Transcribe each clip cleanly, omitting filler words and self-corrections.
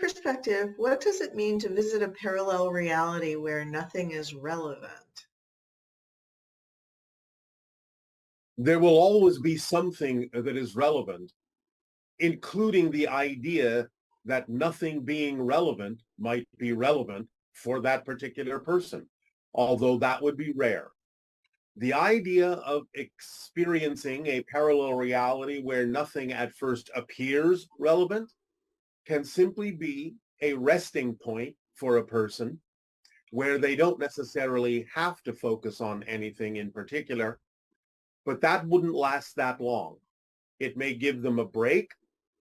perspective, what does it mean to visit a parallel reality where nothing is relevant? There will always be something that is relevant, including the idea that nothing being relevant might be relevant for that particular person, although that would be rare. The idea of experiencing a parallel reality where nothing at first appears relevant can simply be a resting point for a person where they don't necessarily have to focus on anything in particular, but that wouldn't last that long. It may give them a break,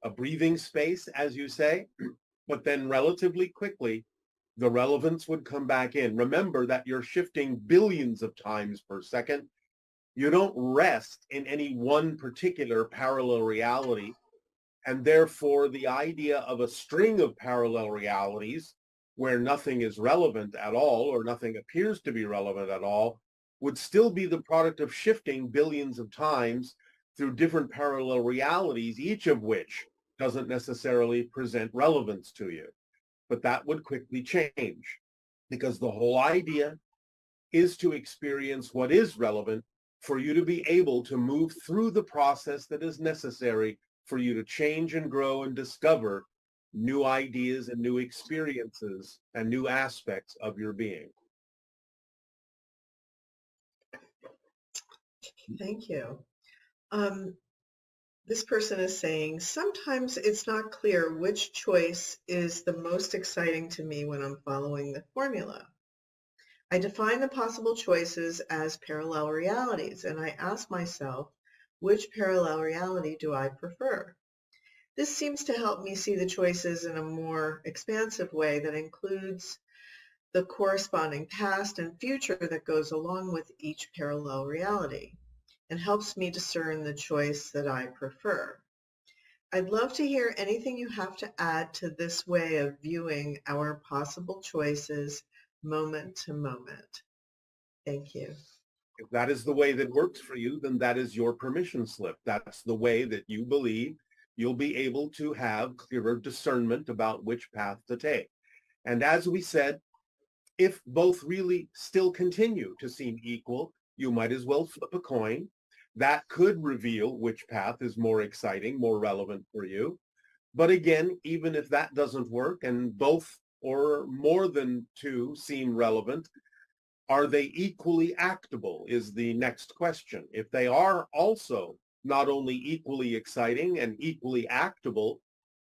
a breathing space, as you say, but then relatively quickly, the relevance would come back in. Remember that you're shifting billions of times per second. You don't rest in any one particular parallel reality. And therefore, the idea of a string of parallel realities where nothing is relevant at all or nothing appears to be relevant at all would still be the product of shifting billions of times through different parallel realities, each of which doesn't necessarily present relevance to you. But that would quickly change because the whole idea is to experience what is relevant for you to be able to move through the process that is necessary for you to change and grow and discover new ideas and new experiences and new aspects of your being. Thank you. This person is saying, sometimes it's not clear which choice is the most exciting to me when I'm following the formula. I define the possible choices as parallel realities, and I ask myself, which parallel reality do I prefer? This seems to help me see the choices in a more expansive way that includes the corresponding past and future that goes along with each parallel reality, and helps me discern the choice that I prefer. I'd love to hear anything you have to add to this way of viewing our possible choices moment to moment. Thank you. If that is the way that works for you, then that is your permission slip. That's the way that you believe you'll be able to have clearer discernment about which path to take. And as we said, if both really still continue to seem equal, you might as well flip a coin. That could reveal which path is more exciting, more relevant for you. But again, even if that doesn't work and both or more than two seem relevant, are they equally actable is the next question. If they are also not only equally exciting and equally actable,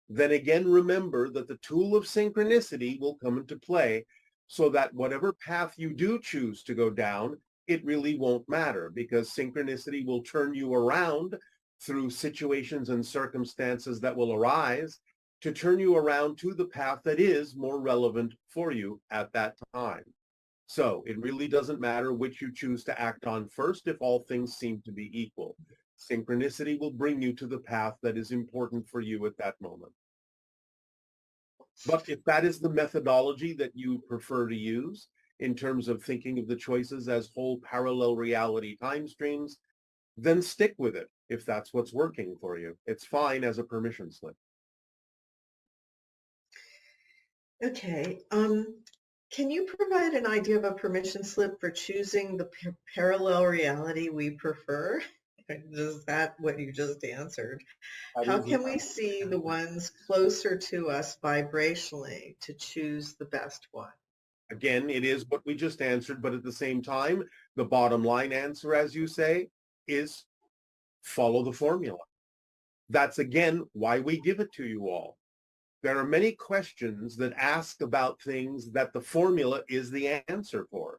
then again, remember that the tool of synchronicity will come into play so that whatever path you do choose to go down, it really won't matter because synchronicity will turn you around through situations and circumstances that will arise to turn you around to the path that is more relevant for you at that time. So it really doesn't matter which you choose to act on first if all things seem to be equal. Synchronicity will bring you to the path that is important for you at that moment. But if that is the methodology that you prefer to use in terms of thinking of the choices as whole parallel reality time streams, then stick with it if that's what's working for you. It's fine as a permission slip. Okay. Can you provide an idea of a permission slip for choosing the parallel reality we prefer? Is that what you just answered? How can we see the ones closer to us vibrationally to choose the best one? Again, it is what we just answered, but at the same time, the bottom line answer, as you say, is follow the formula. That's again why we give it to you all. There are many questions that ask about things that the formula is the answer for.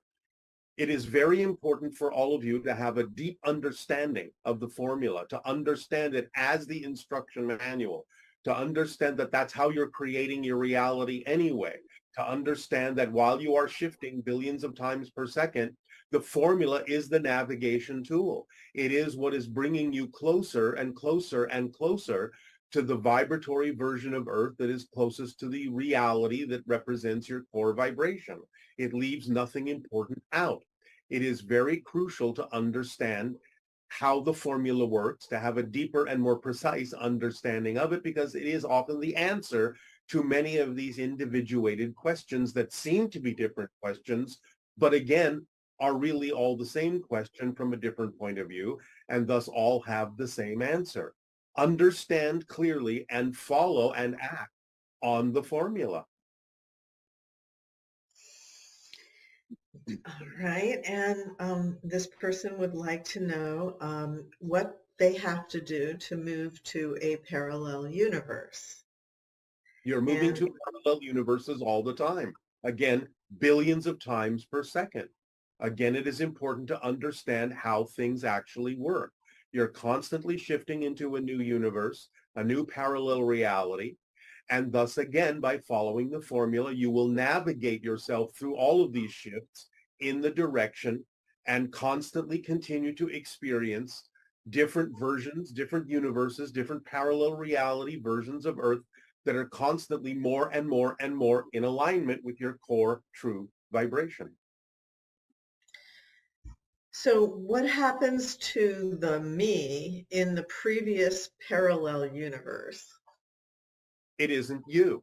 It is very important for all of you to have a deep understanding of the formula, to understand it as the instruction manual, to understand that that's how you're creating your reality anyway, to understand that while you are shifting billions of times per second, the formula is the navigation tool. It is what is bringing you closer and closer and closer to the vibratory version of Earth that is closest to the reality that represents your core vibration. It leaves nothing important out. It is very crucial to understand how the formula works, to have a deeper and more precise understanding of it, because it is often the answer to many of these individuated questions that seem to be different questions, but again, are really all the same question from a different point of view, and thus all have the same answer. Understand clearly and follow and act on the formula. All right. And this person would like to know what they have to do to move to a parallel universe. You're moving And to parallel universes all the time. Again, billions of times per second. Again, it is important to understand how things actually work. You're constantly shifting into a new universe, a new parallel reality. And thus, again, by following the formula, you will navigate yourself through all of these shifts in the direction and constantly continue to experience different versions, different universes, different parallel reality versions of Earth that are constantly more and more and more in alignment with your core true vibration. so what happens to the me in the previous parallel universe? It isn't you.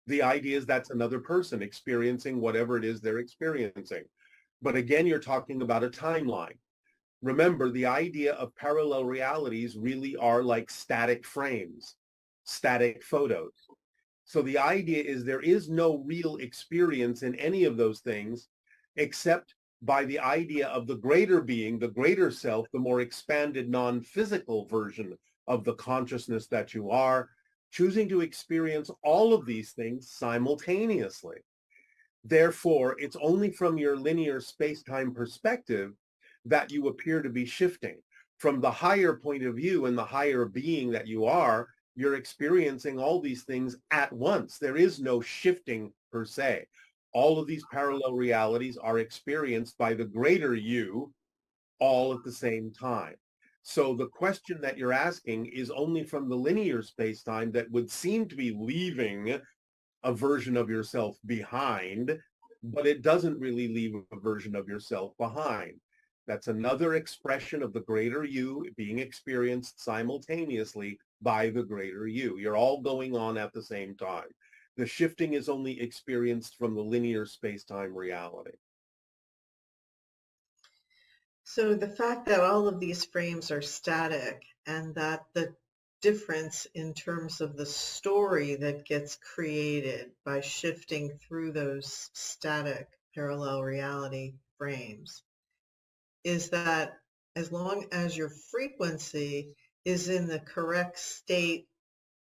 The idea is that's another person experiencing whatever it is they're experiencing. But again, you're talking about a timeline. Remember, the idea of parallel realities really are like static frames, static photos. So the idea is there is no real experience in any of those things except by the idea of the greater being, the greater self, the more expanded non-physical version of the consciousness that you are, choosing to experience all of these things simultaneously. Therefore, it's only from your linear space-time perspective that you appear to be shifting. From the higher point of view and the higher being that you are, you're experiencing all these things at once. There is no shifting per se. All of these parallel realities are experienced by the greater you all at the same time. So the question that you're asking is only from the linear space-time that would seem to be leaving a version of yourself behind, but it doesn't really leave a version of yourself behind. That's another expression of the greater you being experienced simultaneously by the greater you. You're all going on at the same time. The shifting is only experienced from the linear space-time reality. So the fact that all of these frames are static and that the difference in terms of the story that gets created by shifting through those static parallel reality frames is that as long as your frequency is in the correct state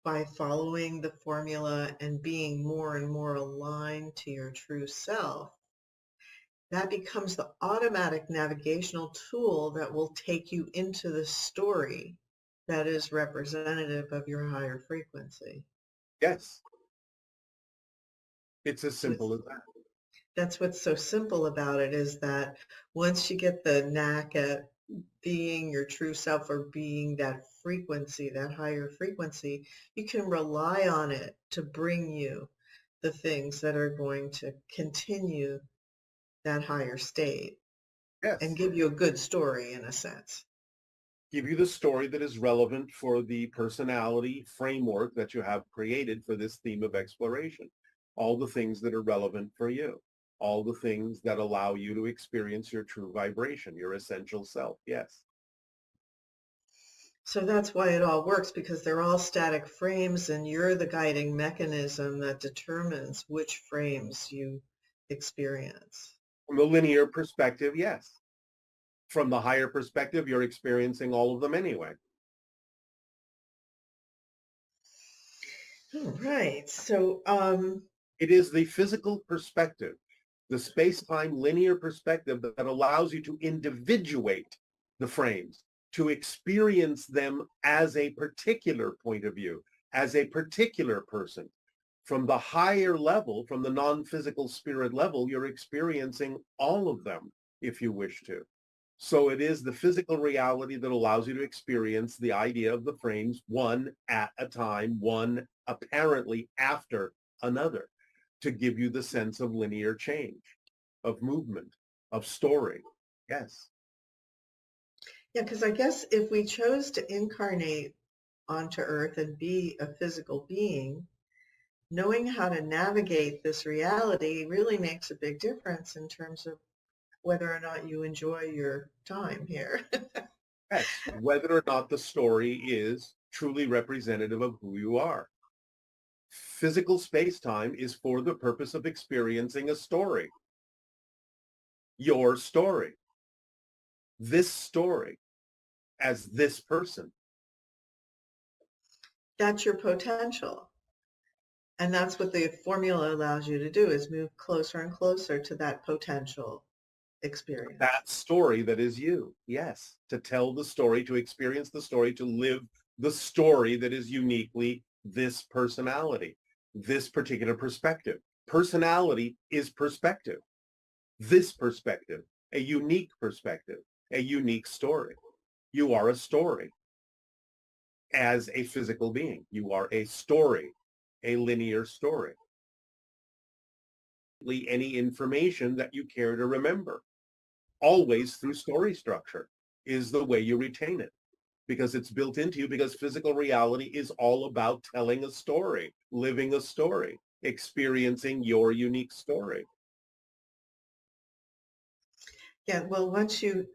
by following the formula and being more and more aligned to your true self, that becomes the automatic navigational tool that will take you into the story that is representative of your higher frequency. Yes, it's as And simple as that. that's what's so simple about it, is that once you get the knack at being your true self or being that frequency, that higher frequency, you can rely on it to bring you the things that are going to continue that higher state and Yes. give you a good story in a sense. Give you the story that is relevant for the personality framework that you have created for this theme of exploration. All the things that are relevant for you, all the things that allow you to experience your true vibration, your essential self. Yes. So that's why it all works, because they're all static frames and you're the guiding mechanism that determines which frames you experience. From the linear perspective, yes. From the higher perspective, you're experiencing all of them anyway. All right. So, It is the physical perspective, the space-time linear perspective that allows you to individuate the frames, to experience them as a particular point of view, as a particular person. From the higher level, from the non-physical spirit level, you're experiencing all of them if you wish to. So it is the physical reality that allows you to experience the idea of the frames one at a time, one apparently after another, to give you the sense of linear change, of movement, of story. Yes. yeah, because I guess if we chose to incarnate onto Earth and be a physical being, knowing how to navigate this reality really makes a big difference in terms of whether or not you enjoy your time here. Yes, whether or not the story is truly representative of who you are. Physical space-time is for the purpose of experiencing a story. Your story. This story as this person. That's your potential. And that's what the formula allows you to do, is move closer and closer to that potential experience. That story that is you. Yes. To tell the story, to experience the story, to live the story that is uniquely this personality, this particular perspective. Personality is perspective. This perspective, a unique perspective, a unique story. You are a story as a physical being. You are a story, a linear story. Any information that you care to remember, always through story structure, is the way you retain it, because it's built into you, because physical reality is all about telling a story, living a story, experiencing your unique story. Yeah, well, once you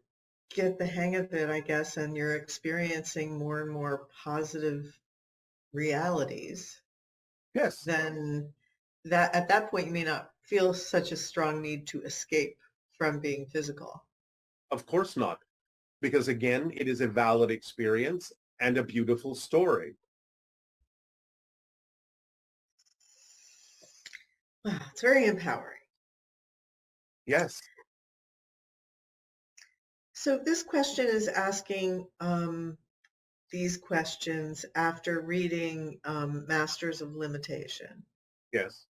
get the hang of it, I guess, and you're experiencing more and more positive realities, Yes, then that at that point you may not feel such a strong need to escape from being physical. of course not, because again, it is a valid experience and a beautiful story. Wow, it's very empowering. Yes, So this question is asking these questions after reading Masters of Limitation. yes.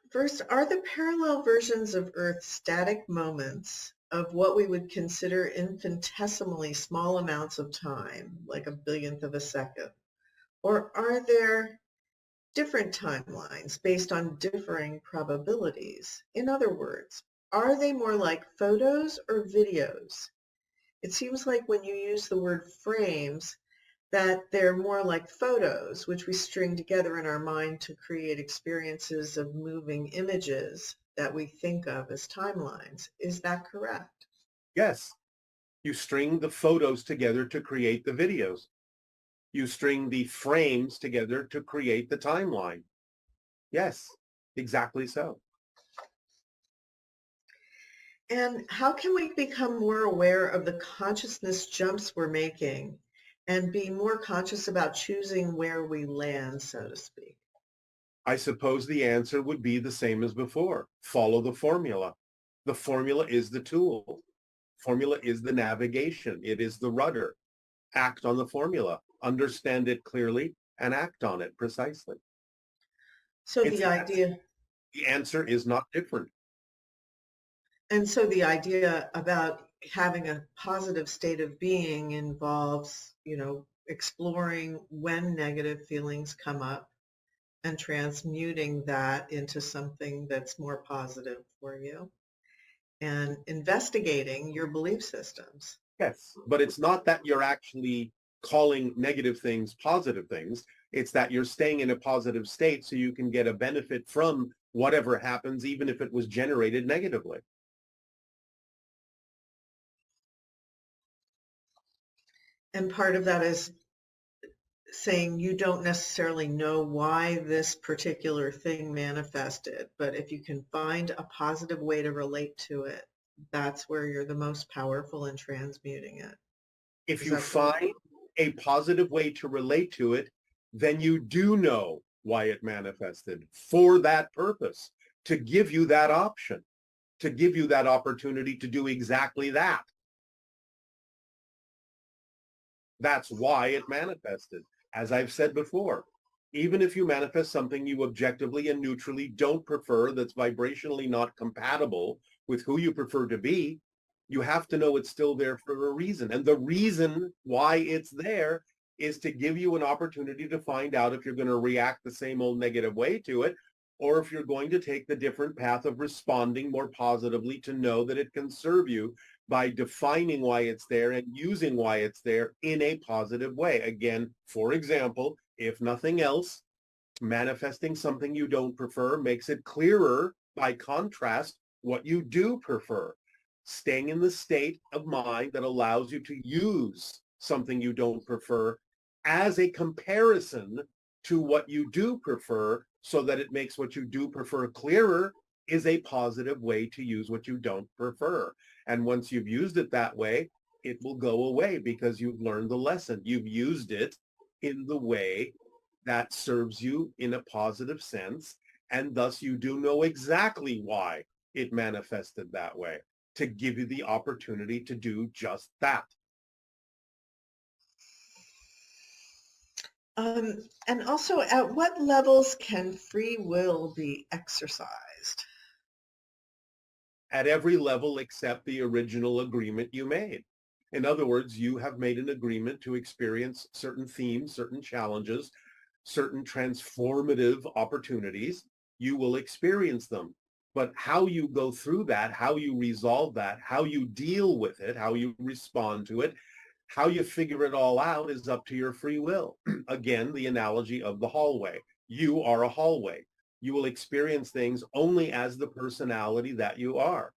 First, are the parallel versions of Earth static moments of what we would consider infinitesimally small amounts of time, like a billionth of a second? Or are there different timelines based on differing probabilities? In other words, are they more like photos or videos? It seems like when you use the word frames, that they're more like photos, which we string together in our mind to create experiences of moving images that we think of as timelines. Is that correct? Yes, you string the photos together to create the videos. You string the frames together to create the timeline. Yes, exactly so. And how can we become more aware of the consciousness jumps we're making and be more conscious about choosing where we land, so to speak? I suppose the answer would be the same as before. Follow the formula. The formula is the tool. Formula is the navigation. It is the rudder. Act on the formula. Understand it clearly and act on it precisely. So It's the that. idea The answer is not different. And so the idea about having a positive state of being involves, exploring when negative feelings come up and transmuting that into something that's more positive for you and investigating your belief systems. Yes, but it's not that you're actually calling negative things positive things. It's that you're staying in a positive state so you can get a benefit from whatever happens, even if it was generated negatively. And part of that is saying you don't necessarily know why this particular thing manifested, but if you can find a positive way to relate to it, that's where you're the most powerful in transmuting it. If Is you that true? find a positive way to relate to it, then you do know why it manifested for that purpose, to give you that option, to give you that opportunity to do exactly that. That's why it manifested. As I've said before, even if you manifest something you objectively and neutrally don't prefer, that's vibrationally not compatible with who you prefer to be, you have to know it's still there for a reason. And the reason why it's there is to give you an opportunity to find out if you're going to react the same old negative way to it, or if you're going to take the different path of responding more positively to know that it can serve you by defining why it's there and using why it's there in a positive way. Again, for example, if nothing else, Manifesting something you don't prefer makes it clearer, by contrast, what you do prefer. Staying in the state of mind that allows you to use something you don't prefer as a comparison to what you do prefer, so that it makes what you do prefer clearer, is a positive way to use what you don't prefer. And once you've used it that way, it will go away because you've learned the lesson. You've used it in the way that serves you in a positive sense, and thus you do know exactly why it manifested that way, to give you the opportunity to do just that. And also, at what levels can free will be exercised? At every level except the original agreement you made. In other words, you have made an agreement to experience certain themes, certain challenges, certain transformative opportunities. You will experience them. But how you go through that, how you resolve that, how you deal with it, how you respond to it, how you figure it all out is up to your free will. Again, the analogy of the hallway. You are a hallway. You will experience things only as the personality that you are,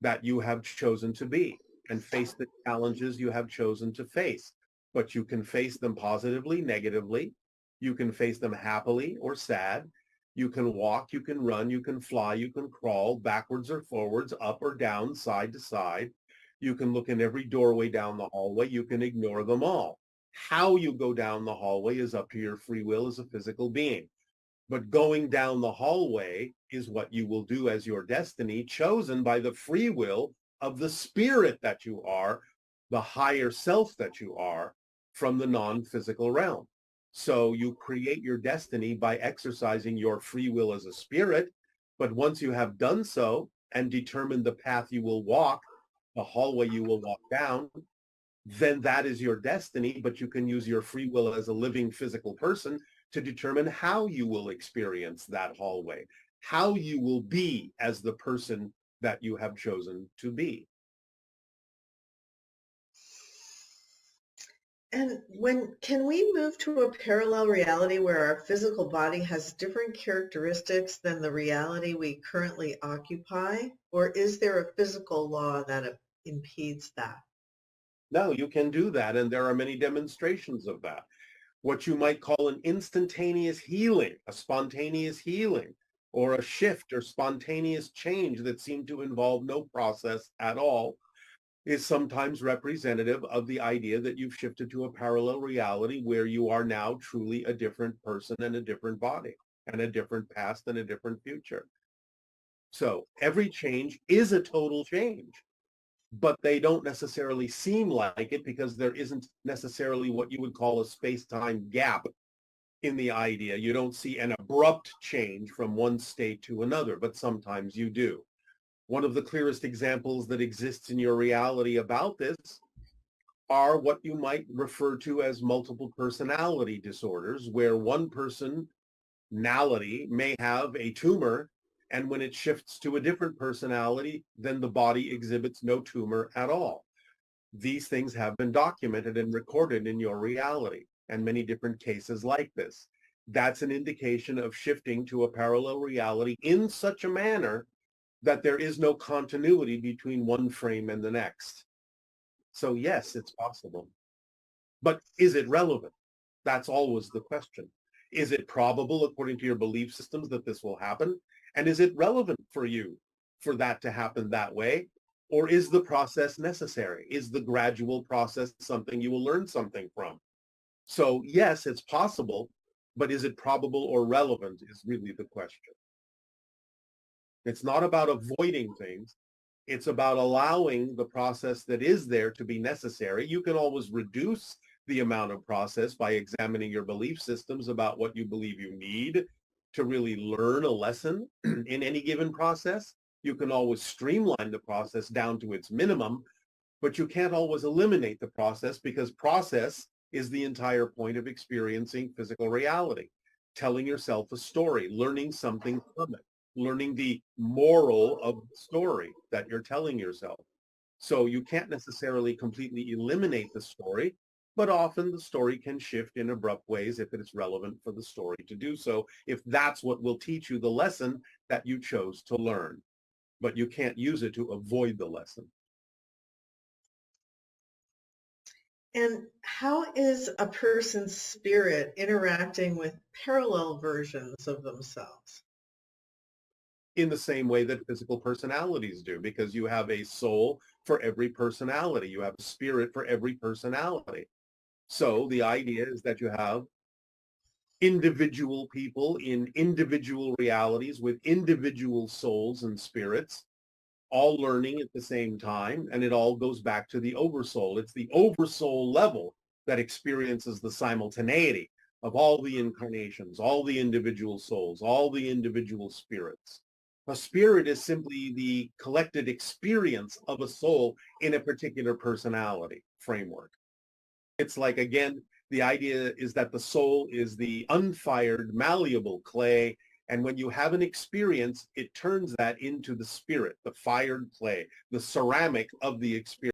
that you have chosen to be, and face the challenges you have chosen to face. But you can face them positively, negatively. You can face them happily or sad. You can walk, you can run, you can fly, you can crawl backwards or forwards, up or down, side to side. You can look in every doorway down the hallway. You can ignore them all. How you go down the hallway is up to your free will as a physical being. But going down the hallway is what you will do as your destiny, chosen by the free will of the spirit that you are, the higher self that you are, from the non-physical realm. So you create your destiny by exercising your free will as a spirit. But once you have done so and determined the path you will walk, the hallway you will walk down, then that is your destiny. But you can use your free will as a living physical person to determine how you will experience that hallway, how you will be as the person that you have chosen to be. And when can we move to a parallel reality where our physical body has different characteristics than the reality we currently occupy? Or is there a physical law that impedes that? No, you can do that, and there are many demonstrations of that. What you might call an instantaneous healing, a spontaneous healing, or a shift or spontaneous change that seemed to involve no process at all, is sometimes representative of the idea that you've shifted to a parallel reality where you are now truly a different person and a different body and a different past and a different future. So every change is a total change, but they don't necessarily seem like it because there isn't necessarily what you would call a space-time gap in the idea. You don't see an abrupt change from one state to another, but sometimes you do. One of the clearest examples that exists in your reality about this are what you might refer to as multiple personality disorders, where one personality may have a tumor, and when it shifts to a different personality, then the body exhibits no tumor at all. These things have been documented and recorded in your reality, and many different cases like this. That's an indication of shifting to a parallel reality in such a manner that there is no continuity between one frame and the next. So yes, it's possible. But is it relevant? That's always the question. Is it probable, according to your belief systems, that this will happen? And is it relevant for you for that to happen that way? Or is the process necessary? Is the gradual process something you will learn something from? So yes, it's possible, but is it probable or relevant is really the question. It's not about avoiding things. It's about allowing the process that is there to be necessary. You can always reduce the amount of process by examining your belief systems about what you believe you need to really learn a lesson in any given process. You can always streamline the process down to its minimum, but you can't always eliminate the process, because process is the entire point of experiencing physical reality. Telling yourself a story, learning something from it, learning the moral of the story that you're telling yourself. So you can't necessarily completely eliminate the story, but often the story can shift in abrupt ways if it is relevant for the story to do so, if that's what will teach you the lesson that you chose to learn. But you can't use it to avoid the lesson. And how is a person's spirit interacting with parallel versions of themselves? In the same way that physical personalities do, because you have a soul for every personality. You have a spirit for every personality. So the idea is that you have individual people in individual realities with individual souls and spirits, all learning at the same time, and it all goes back to the oversoul. It's the oversoul level that experiences the simultaneity of all the incarnations, all the individual souls, all the individual spirits. A spirit is simply the collected experience of a soul in a particular personality framework. It's like, again, the idea is that the soul is the unfired, malleable clay. And when you have an experience, it turns that into the spirit, the fired clay, the ceramic of the experience.